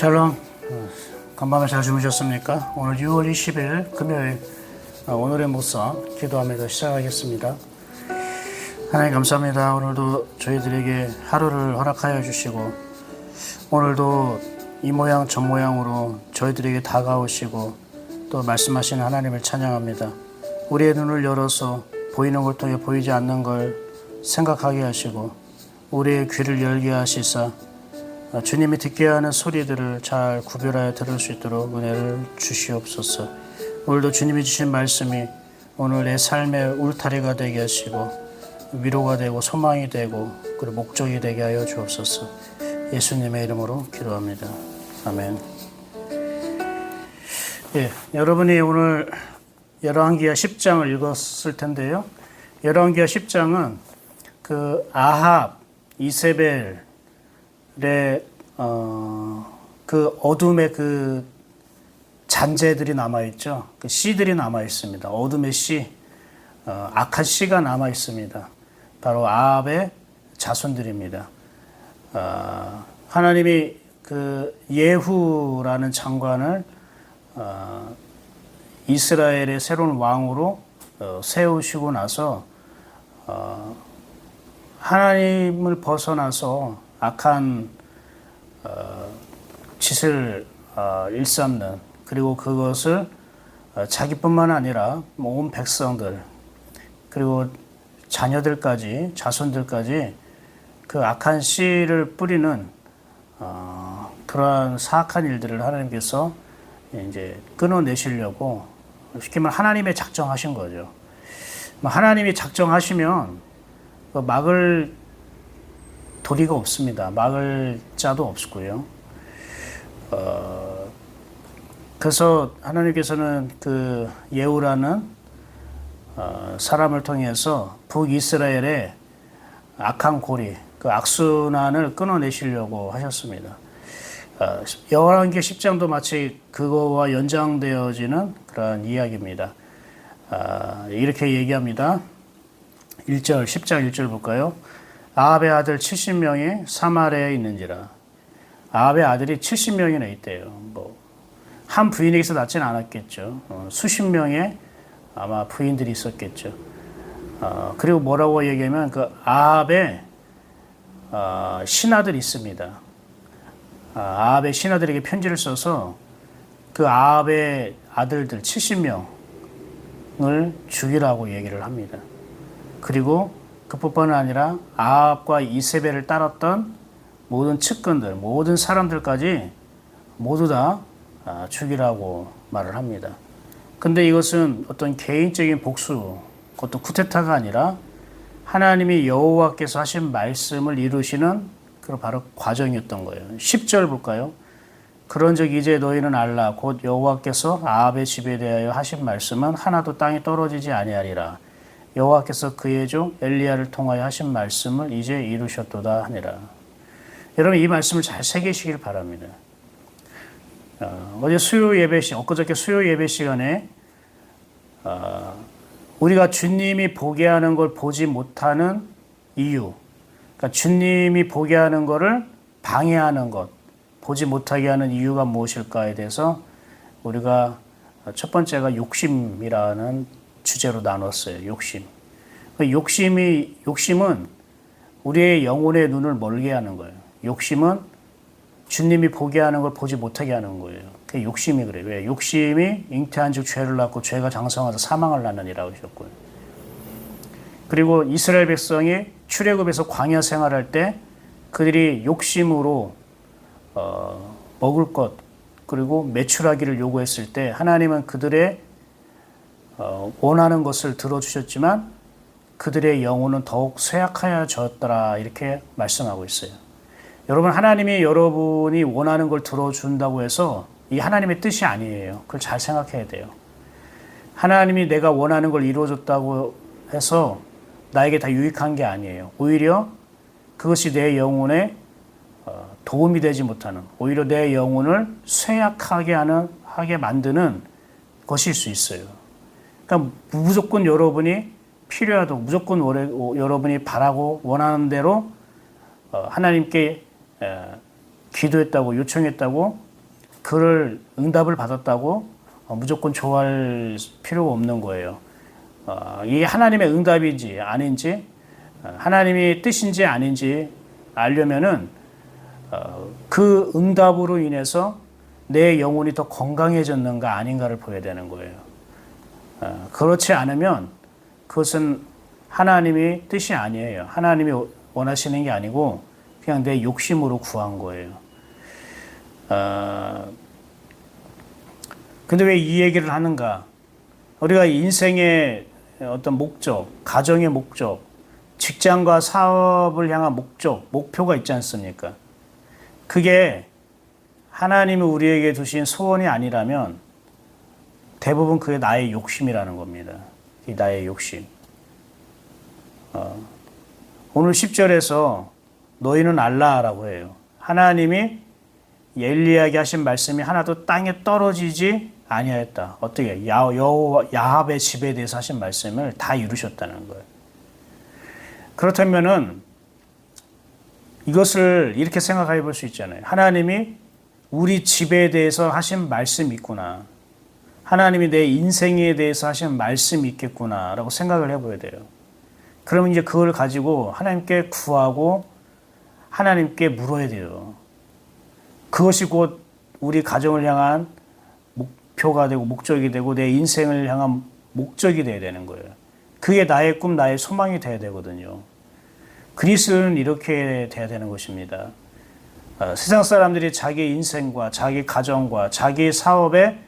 샬롬, 간밤에 잘 주무셨습니까? 오늘 6월 20일 금요일 오늘의 묵상 기도하면서 시작하겠습니다. 하나님 감사합니다. 오늘도 저희들에게 하루를 허락하여 주시고 오늘도 이 모양 저 모양으로 저희들에게 다가오시고 또 말씀하시는 하나님을 찬양합니다. 우리의 눈을 열어서 보이는 걸 통해 보이지 않는 걸 생각하게 하시고 우리의 귀를 열게 하시사 주님이 듣게 하는 소리들을 잘 구별하여 들을 수 있도록 은혜를 주시옵소서. 오늘도 주님이 주신 말씀이 오늘 내 삶의 울타리가 되게 하시고 위로가 되고 소망이 되고 그리고 목적이 되게 하여 주옵소서. 예수님의 이름으로 기도합니다. 아멘. 예, 여러분이 오늘 열왕기하 10장을 읽었을 텐데요. 열왕기하 10장은 그 아합, 이세벨 그 어둠의 그 잔재들이 남아있죠. 그 씨들이 남아있습니다. 어둠의 씨, 악한 씨가 남아있습니다. 바로 아합의 자손들입니다. 하나님이 그 예후라는 장관을 이스라엘의 새로운 왕으로 세우시고 나서 하나님을 벗어나서 악한 짓을 일삼는 그리고 그것을 자기뿐만 아니라 온 백성들 그리고 자녀들까지 자손들까지 그 악한 씨를 뿌리는 그러한 사악한 일들을 하나님께서 이제 끊어내시려고 쉽게 말하면 하나님의 작정하신 거죠. 하나님이 작정하시면 막을 도리가 없습니다. 막을 자도 없고요. 그래서 하나님께서는 그 예후라는 사람을 통해서 북이스라엘의 악한 고리, 그 악순환을 끊어내시려고 하셨습니다. 열왕기 10장도 마치 그거와 연장되어지는 그런 이야기입니다. 이렇게 얘기합니다. 1절, 10장 1절 볼까요? 아합의 아들 70명이 사마리아에 있는지라. 아합의 아들이 70명이나 있대요. 한 부인에게서 낳지는 않았겠죠. 수십 명의 아마 부인들이 있었겠죠. 그리고 뭐라고 얘기하면 그 아합의 신하들이 있습니다. 아합의 신하들에게 편지를 써서 그 아합의 아들들 70명을 죽이라고 얘기를 합니다. 그리고 그뿐만 아니라 아합과 이세벨을 따랐던 모든 측근들, 모든 사람들까지 모두 다 죽이라고 말을 합니다. 근데 이것은 어떤 개인적인 복수, 어떤 쿠데타가 아니라 하나님이 여호와께서 하신 말씀을 이루시는 그 바로 과정이었던 거예요. 10절 볼까요? 그런즉 이제 너희는 알라 곧 여호와께서 아합의 집에 대하여 하신 말씀은 하나도 땅에 떨어지지 아니하리라. 여호와께서 그의 종 엘리야를 통하여 하신 말씀을 이제 이루셨도다 하니라. 여러분 이 말씀을 잘 새기시길 바랍니다. 어제 엊그저께 수요 예배 시간에 우리가 주님이 보게 하는 걸 보지 못하는 이유, 그러니까 주님이 보게 하는 것을 방해하는 것, 보지 못하게 하는 이유가 무엇일까에 대해서 우리가 첫 번째가 욕심이라는 주제로 나눴어요. 욕심. 욕심은 우리의 영혼의 눈을 멀게 하는 거예요. 욕심은 주님이 보게 하는 걸 보지 못하게 하는 거예요. 그 욕심이 그래요. 왜? 욕심이 잉태한즉 죄를 낳고 죄가 장성하여 사망을 낳느니라 하셨고요. 그리고 이스라엘 백성이 출애굽에서 광야 생활할 때 그들이 욕심으로 먹을 것 그리고 매출하기를 요구했을 때 하나님은 그들의 원하는 것을 들어주셨지만 그들의 영혼은 더욱 쇠약하여졌더라 이렇게 말씀하고 있어요. 여러분, 하나님이 여러분이 원하는 걸 들어준다고 해서 이 하나님의 뜻이 아니에요. 그걸 잘 생각해야 돼요. 하나님이 내가 원하는 걸 이루어줬다고 해서 나에게 다 유익한 게 아니에요. 오히려 그것이 내 영혼에 도움이 되지 못하는, 오히려 내 영혼을 쇠약하게 만드는 것일 수 있어요. 그러니까 무조건 여러분이 필요하다고, 무조건 여러분이 바라고 원하는 대로 하나님께 기도했다고, 요청했다고, 그를 응답을 받았다고 무조건 좋아할 필요가 없는 거예요. 이게 하나님의 응답인지 아닌지, 하나님의 뜻인지 아닌지 알려면은 그 응답으로 인해서 내 영혼이 더 건강해졌는가 아닌가를 보여야 되는 거예요. 그렇지 않으면 그것은 하나님의 뜻이 아니에요. 하나님이 원하시는 게 아니고 그냥 내 욕심으로 구한 거예요. 근데 왜 이 얘기를 하는가? 우리가 인생의 어떤 목적, 가정의 목적, 직장과 사업을 향한 목적, 목표가 있지 않습니까? 그게 하나님이 우리에게 두신 소원이 아니라면 대부분 그게 나의 욕심이라는 겁니다. 이 나의 욕심. 오늘 10절에서 너희는 알라라고 해요. 하나님이 엘리야에게 하신 말씀이 하나도 땅에 떨어지지 아니하였다. 어떻게? 야합의 집에 대해서 하신 말씀을 다 이루셨다는 거예요. 그렇다면은 이것을 이렇게 생각해 볼 수 있잖아요. 하나님이 우리 집에 대해서 하신 말씀이 있구나. 하나님이 내 인생에 대해서 하신 말씀이 있겠구나 라고 생각을 해봐야 돼요. 그러면 이제 그걸 가지고 하나님께 구하고 하나님께 물어야 돼요. 그것이 곧 우리 가정을 향한 목표가 되고 목적이 되고 내 인생을 향한 목적이 돼야 되는 거예요. 그게 나의 꿈, 나의 소망이 돼야 되거든요. 그리스도는 이렇게 돼야 되는 것입니다. 세상 사람들이 자기 인생과 자기 가정과 자기 사업의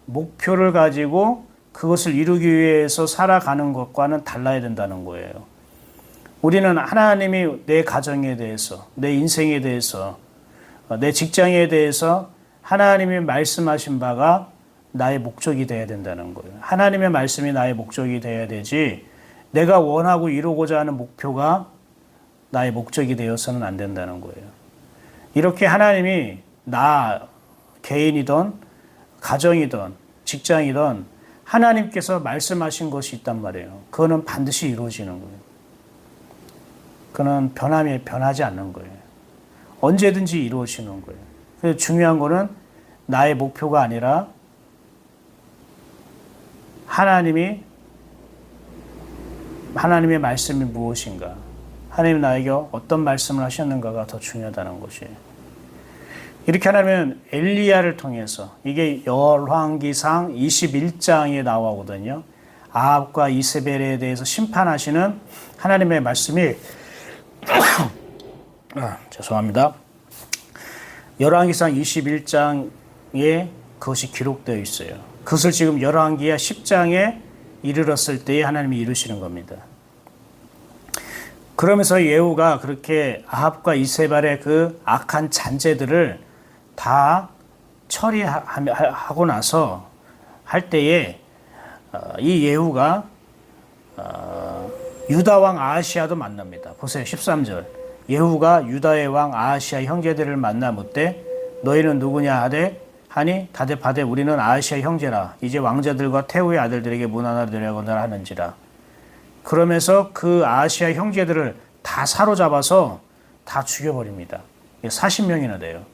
목표를 가지고 그것을 이루기 위해서 살아가는 것과는 달라야 된다는 거예요. 우리는 하나님이 내 가정에 대해서, 내 인생에 대해서, 내 직장에 대해서 하나님이 말씀하신 바가 나의 목적이 되어야 된다는 거예요. 하나님의 말씀이 나의 목적이 되어야 되지 내가 원하고 이루고자 하는 목표가 나의 목적이 되어서는 안 된다는 거예요. 이렇게 하나님이 나 개인이든 가정이든 직장이든 하나님께서 말씀하신 것이 있단 말이에요. 그거는 반드시 이루어지는 거예요. 그거는 변하지 않는 거예요. 언제든지 이루어지는 거예요. 그래서 중요한 거는 나의 목표가 아니라 하나님의 말씀이 무엇인가, 하나님이 나에게 어떤 말씀을 하셨는가가 더 중요하다는 것이에요. 이렇게 하면 엘리야를 통해서, 이게 열왕기상 21장에 나오거든요. 아합과 이세벨에 대해서 심판하시는 하나님의 말씀이 죄송합니다. 열왕기상 21장에 그것이 기록되어 있어요. 그것을 지금 열왕기하 10장에 이르렀을 때에 하나님이 이루시는 겁니다. 그러면서 예후가 그렇게 아합과 이세벨의 그 악한 잔재들을 다 처리하고 나서 할 때에 이 예후가 유다 왕 아하시아도 만납니다. 보세요. 13절. 예후가 유다의 왕 아하시아 형제들을 만나 묻되 너희는 누구냐 하니 다대파되 우리는 아하시아 형제라. 이제 왕자들과 태후의 아들들에게 문하나 되려거나 하는지라. 그러면서 그 아하시아 형제들을 다 사로잡아서 다 죽여버립니다. 40명이나 돼요.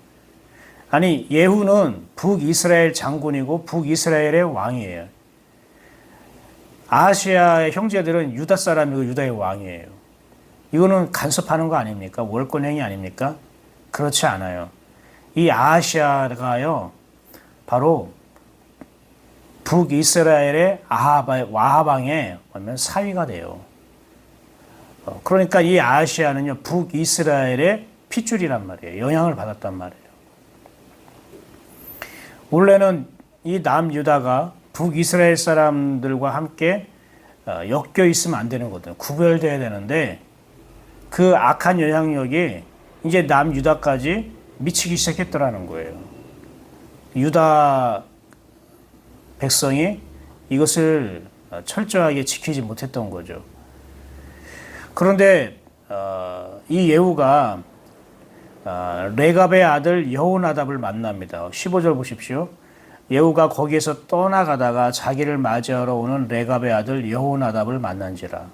아니, 예후는 북이스라엘 장군이고 북이스라엘의 왕이에요. 아하시아의 형제들은 유다 사람이고 유다의 왕이에요. 이거는 간섭하는 거 아닙니까? 월권행위 아닙니까? 그렇지 않아요. 이 아하시아가요, 바로 북이스라엘의 와하방의 사위가 돼요. 그러니까 이 아하시아는요, 북이스라엘의 핏줄이란 말이에요. 영향을 받았단 말이에요. 원래는 이 남유다가 북이스라엘 사람들과 함께 엮여 있으면 안 되는 거거든요. 구별돼야 되는데 그 악한 영향력이 이제 남유다까지 미치기 시작했더라는 거예요. 유다 백성이 이것을 철저하게 지키지 못했던 거죠. 그런데 이 예후가 레갑의 아들 여호나답을 만납니다. 15절 보십시오. 예후가 거기에서 떠나가다가 자기를 맞이하러 오는 레갑의 아들 여호나답을 만난지라.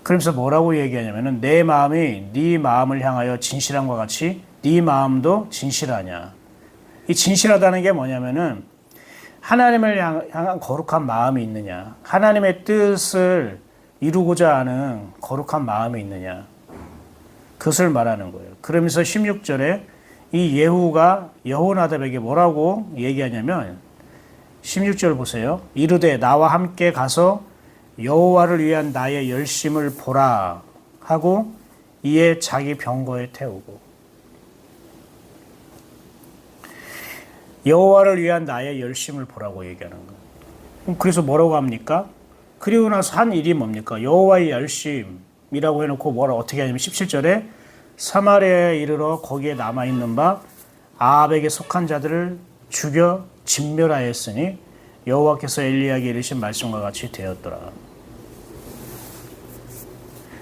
그러면서 뭐라고 얘기하냐면은 내 마음이 네 마음을 향하여 진실함과 같이 네 마음도 진실하냐. 이 진실하다는 게 뭐냐면은 하나님을 향한 거룩한 마음이 있느냐. 하나님의 뜻을 이루고자 하는 거룩한 마음이 있느냐. 그것을 말하는 거예요. 그러면서 16절에 이 예후가 여호나답에게 뭐라고 얘기하냐면 16절 보세요. 이르되 나와 함께 가서 여호와를 위한 나의 열심을 보라 하고 이에 자기 병거에 태우고. 여호와를 위한 나의 열심을 보라고 얘기하는 거예요. 그래서 뭐라고 합니까? 그리고 나서 한 일이 뭡니까? 여호와의 열심이라고 해놓고 뭐라 어떻게 하냐면 17절에 사마리아에 이르러 거기에 남아있는 바 아합에게 속한 자들을 죽여 진멸하였으니 여호와께서 엘리야에게 이르신 말씀과 같이 되었더라.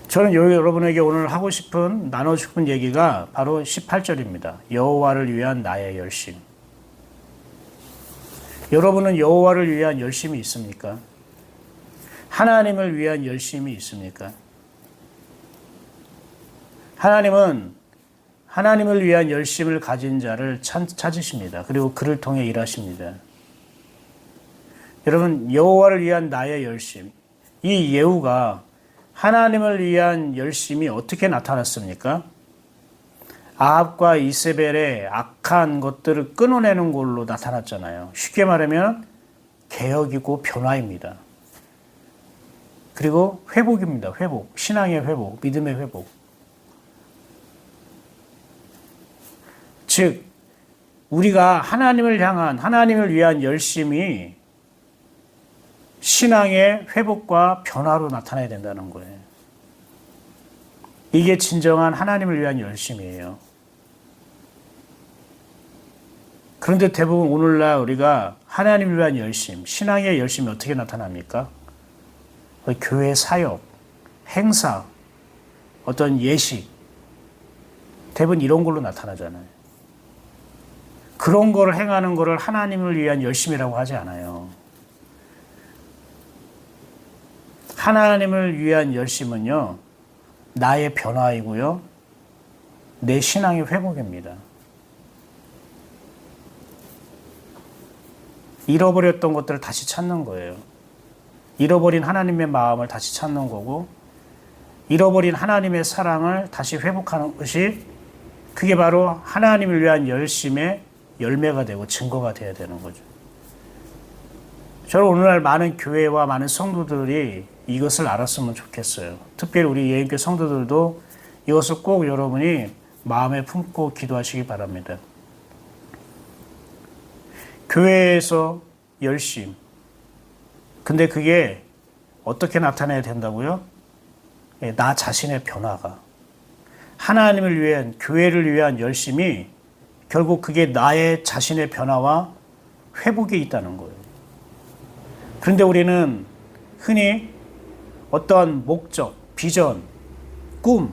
저는 여러분에게 오늘 하고 싶은 나누고 싶은 얘기가 바로 18절입니다. 여호와를 위한 나의 열심. 여러분은 여호와를 위한 열심이 있습니까? 하나님을 위한 열심이 있습니까? 하나님은 하나님을 위한 열심을 가진 자를 찾으십니다. 그리고 그를 통해 일하십니다. 여러분, 여호와를 위한 나의 열심. 이 예후가 하나님을 위한 열심이 어떻게 나타났습니까? 아합과 이세벨의 악한 것들을 끊어내는 걸로 나타났잖아요. 쉽게 말하면 개혁이고 변화입니다. 그리고 회복입니다. 회복. 신앙의 회복, 믿음의 회복. 즉, 우리가 하나님을 향한, 하나님을 위한 열심이 신앙의 회복과 변화로 나타나야 된다는 거예요. 이게 진정한 하나님을 위한 열심이에요. 그런데 대부분 오늘날 우리가 하나님을 위한 열심, 신앙의 열심이 어떻게 나타납니까? 교회 사역, 행사, 어떤 예식, 대부분 이런 걸로 나타나잖아요. 그런 거를 행하는 거를 하나님을 위한 열심이라고 하지 않아요. 하나님을 위한 열심은요, 나의 변화이고요, 내 신앙의 회복입니다. 잃어버렸던 것들을 다시 찾는 거예요. 잃어버린 하나님의 마음을 다시 찾는 거고, 잃어버린 하나님의 사랑을 다시 회복하는 것이, 그게 바로 하나님을 위한 열심의 열매가 되고 증거가 되어야 되는 거죠. 저는 오늘날 많은 교회와 많은 성도들이 이것을 알았으면 좋겠어요. 특별히 우리 예인교회 성도들도 이것을 꼭 여러분이 마음에 품고 기도하시기 바랍니다. 교회에서 열심. 근데 그게 어떻게 나타나야 된다고요? 나 자신의 변화가. 하나님을 위한, 교회를 위한 열심이 결국 그게 나의 자신의 변화와 회복에 있다는 거예요. 그런데 우리는 흔히 어떠한 목적, 비전, 꿈,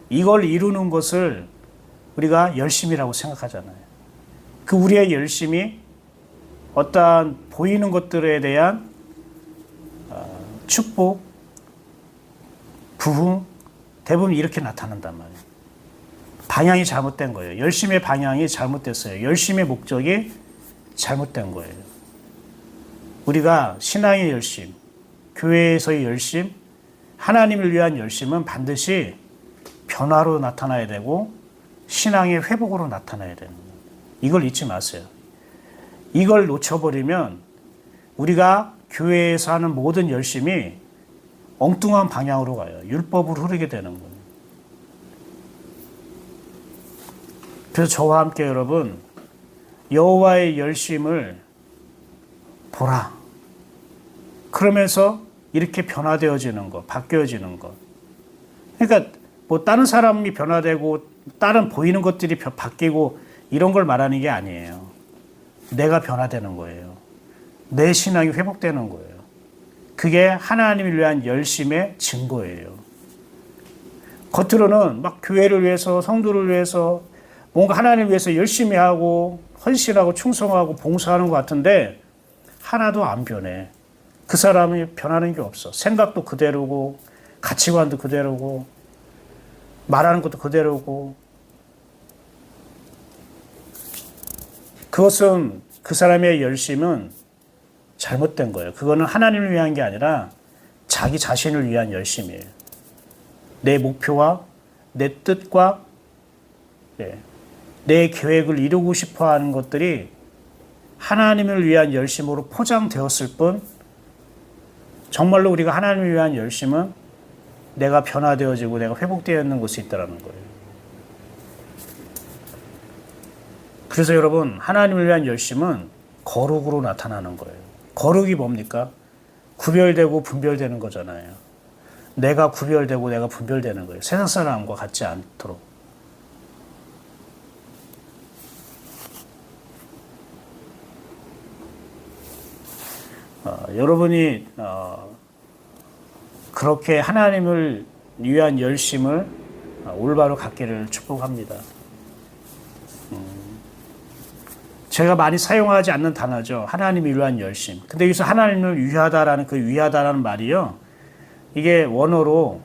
이걸 이루는 것을 우리가 열심이라고 생각하잖아요. 그 우리의 열심이 어떠한 보이는 것들에 대한 축복, 부흥, 대부분 이렇게 나타난단 말이에요. 방향이 잘못된 거예요. 열심의 방향이 잘못됐어요. 열심의 목적이 잘못된 거예요. 우리가 신앙의 열심, 교회에서의 열심, 하나님을 위한 열심은 반드시 변화로 나타나야 되고 신앙의 회복으로 나타나야 되는 거예요. 이걸 잊지 마세요. 이걸 놓쳐버리면 우리가 교회에서 하는 모든 열심이 엉뚱한 방향으로 가요. 율법으로 흐르게 되는 거예요. 그래서 저와 함께 여러분, 여호와의 열심을 보라. 그러면서 이렇게 변화되어지는 것, 바뀌어지는 것. 그러니까 뭐 다른 사람이 변화되고 다른 보이는 것들이 바뀌고 이런 걸 말하는 게 아니에요. 내가 변화되는 거예요. 내 신앙이 회복되는 거예요. 그게 하나님을 위한 열심의 증거예요. 겉으로는 막 교회를 위해서, 성도를 위해서, 뭔가 하나님을 위해서 열심히 하고 헌신하고 충성하고 봉사하는 것 같은데 하나도 안 변해. 그 사람이 변하는 게 없어. 생각도 그대로고 가치관도 그대로고 말하는 것도 그대로고. 그것은 그 사람의 열심은 잘못된 거예요. 그거는 하나님을 위한 게 아니라 자기 자신을 위한 열심이에요. 내 목표와 내 뜻과 내 계획을 이루고 싶어 하는 것들이 하나님을 위한 열심으로 포장되었을 뿐, 정말로 우리가 하나님을 위한 열심은 내가 변화되어지고 내가 회복되어 있는 것이 있다는 거예요. 그래서 여러분, 하나님을 위한 열심은 거룩으로 나타나는 거예요. 거룩이 뭡니까? 구별되고 분별되는 거잖아요. 내가 구별되고 내가 분별되는 거예요. 세상 사람과 같지 않도록. 여러분이 그렇게 하나님을 위한 열심을 올바로 갖기를 축복합니다. 제가 많이 사용하지 않는 단어죠. 하나님을 위한 열심. 근데 여기서 하나님을 위하다라는 그 위하다라는 말이요. 이게 원어로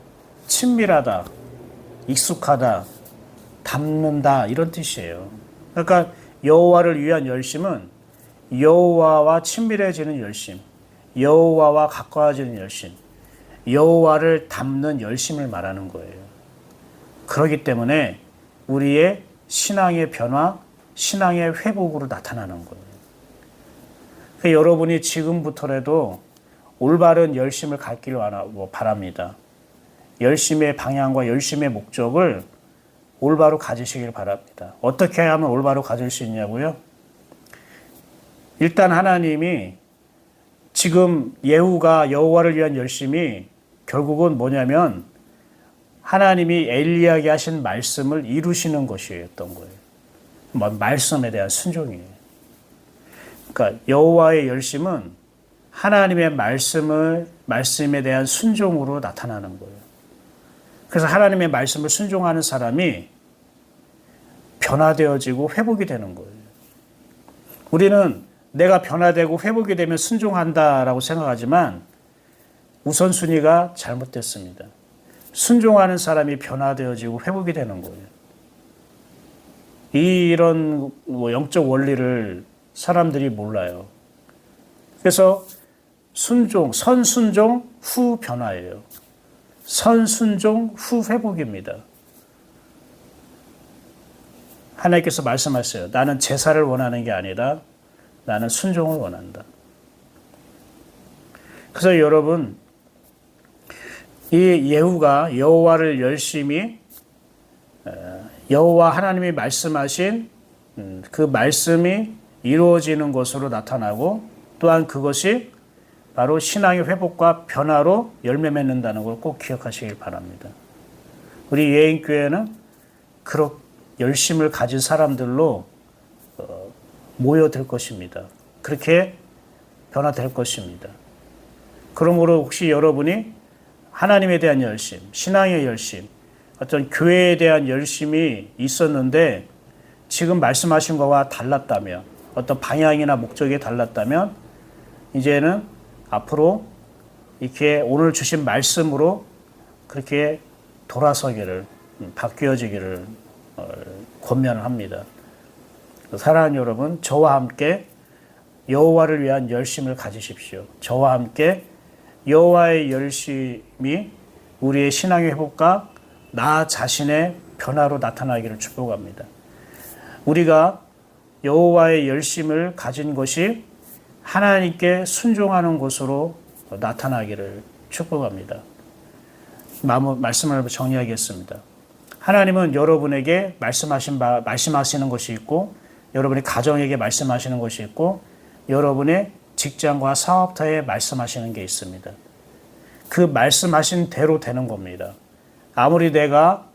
친밀하다, 익숙하다, 닮는다 이런 뜻이에요. 그러니까 여호와를 위한 열심은 여호와와 친밀해지는 열심, 여호와와 가까워지는 열심, 여호와를 닮는 열심을 말하는 거예요. 그렇기 때문에 우리의 신앙의 변화, 신앙의 회복으로 나타나는 거예요. 그러니까 여러분이 지금부터라도 올바른 열심을 갖기를 바랍니다. 열심의 방향과 열심의 목적을 올바로 가지시길 바랍니다. 어떻게 하면 올바로 가질 수 있냐고요? 일단 하나님이 지금 예후가 여호와를 위한 열심이 결국은 뭐냐면 하나님이 엘리야에게 하신 말씀을 이루시는 것이었던 거예요. 말씀에 대한 순종이에요. 그러니까 여호와의 열심은 하나님의 말씀에 대한 순종으로 나타나는 거예요. 그래서 하나님의 말씀을 순종하는 사람이 변화되어지고 회복이 되는 거예요. 우리는 내가 변화되고 회복이 되면 순종한다라고 생각하지만 우선순위가 잘못됐습니다. 순종하는 사람이 변화되어지고 회복이 되는 거예요. 이런 영적 원리를 사람들이 몰라요. 그래서 선순종 후 변화예요. 선순종 후 회복입니다. 하나님께서 말씀하세요. 나는 제사를 원하는 게 아니라 나는 순종을 원한다. 그래서 여러분, 이 예후가 여호와를 열심히 여호와 하나님이 말씀하신 그 말씀이 이루어지는 것으로 나타나고 또한 그것이 바로 신앙의 회복과 변화로 열매 맺는다는 걸 꼭 기억하시길 바랍니다. 우리 예인교회는 그렇게 열심을 가진 사람들로 모여들 것입니다. 그렇게 변화될 것입니다. 그러므로 혹시 여러분이 하나님에 대한 열심, 신앙의 열심, 어떤 교회에 대한 열심이 있었는데 지금 말씀하신 것과 달랐다면, 어떤 방향이나 목적이 달랐다면 이제는 앞으로 이렇게 오늘 주신 말씀으로 그렇게 돌아서기를, 바뀌어지기를 권면을 합니다. 사랑하는 여러분, 저와 함께 여호와를 위한 열심을 가지십시오. 저와 함께 여호와의 열심이 우리의 신앙의 회복과 나 자신의 변화로 나타나기를 축복합니다. 우리가 여호와의 열심을 가진 것이 하나님께 순종하는 것으로 나타나기를 축복합니다. 말씀을 정리하겠습니다. 하나님은 여러분에게 말씀하시는 것이 있고, 여러분의 가정에게 말씀하시는 것이 있고, 여러분의 직장과 사업터에 말씀하시는 게 있습니다. 그 말씀하신 대로 되는 겁니다. 아무리 내가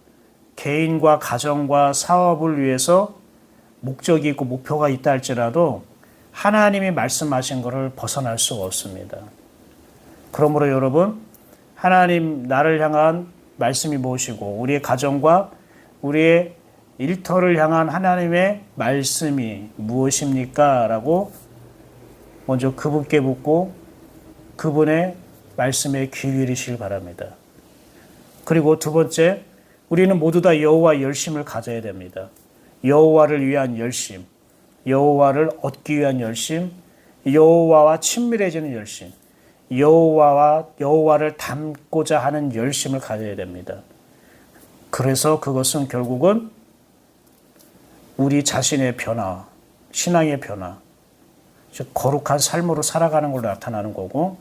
개인과 가정과 사업을 위해서 목적이 있고 목표가 있다 할지라도 하나님이 말씀하신 것을 벗어날 수가 없습니다. 그러므로 여러분, 하나님 나를 향한 말씀이 무엇이고 우리의 가정과 우리의 일터를 향한 하나님의 말씀이 무엇입니까? 라고 먼저 그분께 묻고 그분의 말씀에 귀 기울이시길 바랍니다. 그리고 두 번째, 우리는 모두 다 여호와의 열심을 가져야 됩니다. 여호와를 위한 열심, 여호와를 얻기 위한 열심, 여호와와 친밀해지는 열심, 여호와를 닮고자 하는 열심을 가져야 됩니다. 그래서 그것은 결국은 우리 자신의 변화, 신앙의 변화, 즉 거룩한 삶으로 살아가는 걸로 나타나는 거고,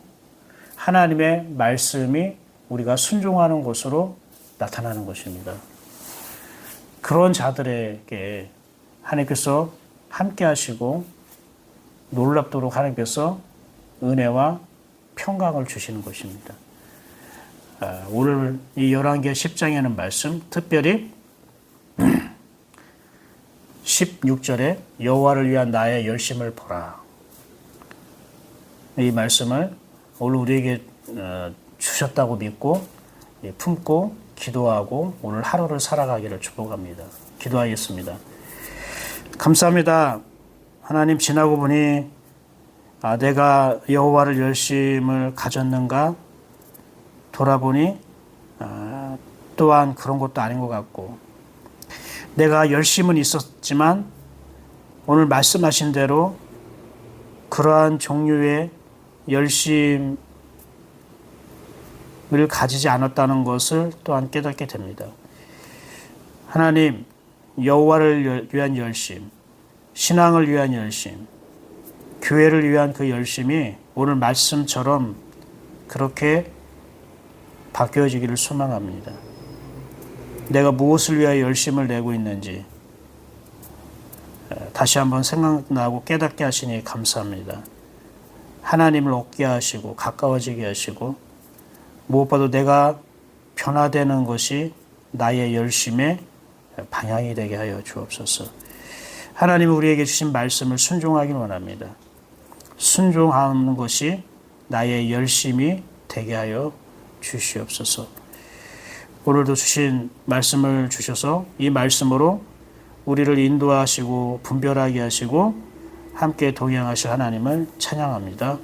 하나님의 말씀이 우리가 순종하는 것으로 나타나는 것입니다. 그런 자들에게 하나님께서 함께 하시고 놀랍도록 하나님께서 은혜와 평강을 주시는 것입니다. 오늘 이 열왕기하 10장에는 말씀, 특별히 16절에 여호와를 위한 나의 열심을 보라. 이 말씀을 오늘 우리에게 주셨다고 믿고 품고 기도하고 오늘 하루를 살아가기를 축복합니다. 기도하겠습니다. 감사합니다. 하나님, 지나고 보니 내가 여호와를 열심을 가졌는가 돌아보니 또한 그런 것도 아닌 것 같고, 내가 열심은 있었지만 오늘 말씀하신 대로 그러한 종류의 열심을 가지지 않았다는 것을 또한 깨닫게 됩니다. 하나님, 여호와를 위한 열심, 신앙을 위한 열심, 교회를 위한 그 열심이 오늘 말씀처럼 그렇게 바뀌어지기를 소망합니다. 내가 무엇을 위하여 열심을 내고 있는지 다시 한번 생각나고 깨닫게 하시니 감사합니다. 하나님을 얻게 하시고 가까워지게 하시고, 무엇보다도 내가 변화되는 것이 나의 열심의 방향이 되게 하여 주옵소서. 하나님은 우리에게 주신 말씀을 순종하길 원합니다. 순종하는 것이 나의 열심이 되게 하여 주시옵소서. 오늘도 주신 말씀을 주셔서 이 말씀으로 우리를 인도하시고 분별하게 하시고 함께 동행하실 하나님을 찬양합니다.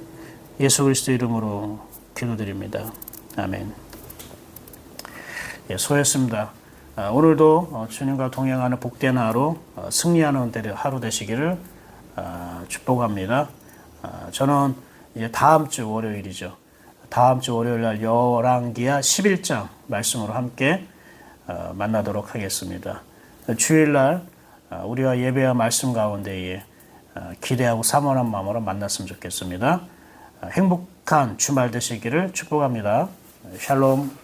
예수 그리스도 이름으로 기도드립니다. 아멘. 수고하셨습니다. 오늘도 주님과 동행하는 복된 하루, 승리하는 하루 되시기를 축복합니다. 저는 이제 다음 주 월요일이죠. 다음 주 월요일 날 열왕기하 11장 말씀으로 함께 만나도록 하겠습니다. 주일 날 우리와 예배와 말씀 가운데에 기대하고 사모한 마음으로 만났으면 좋겠습니다. 행복한 주말 되시기를 축복합니다. 샬롬.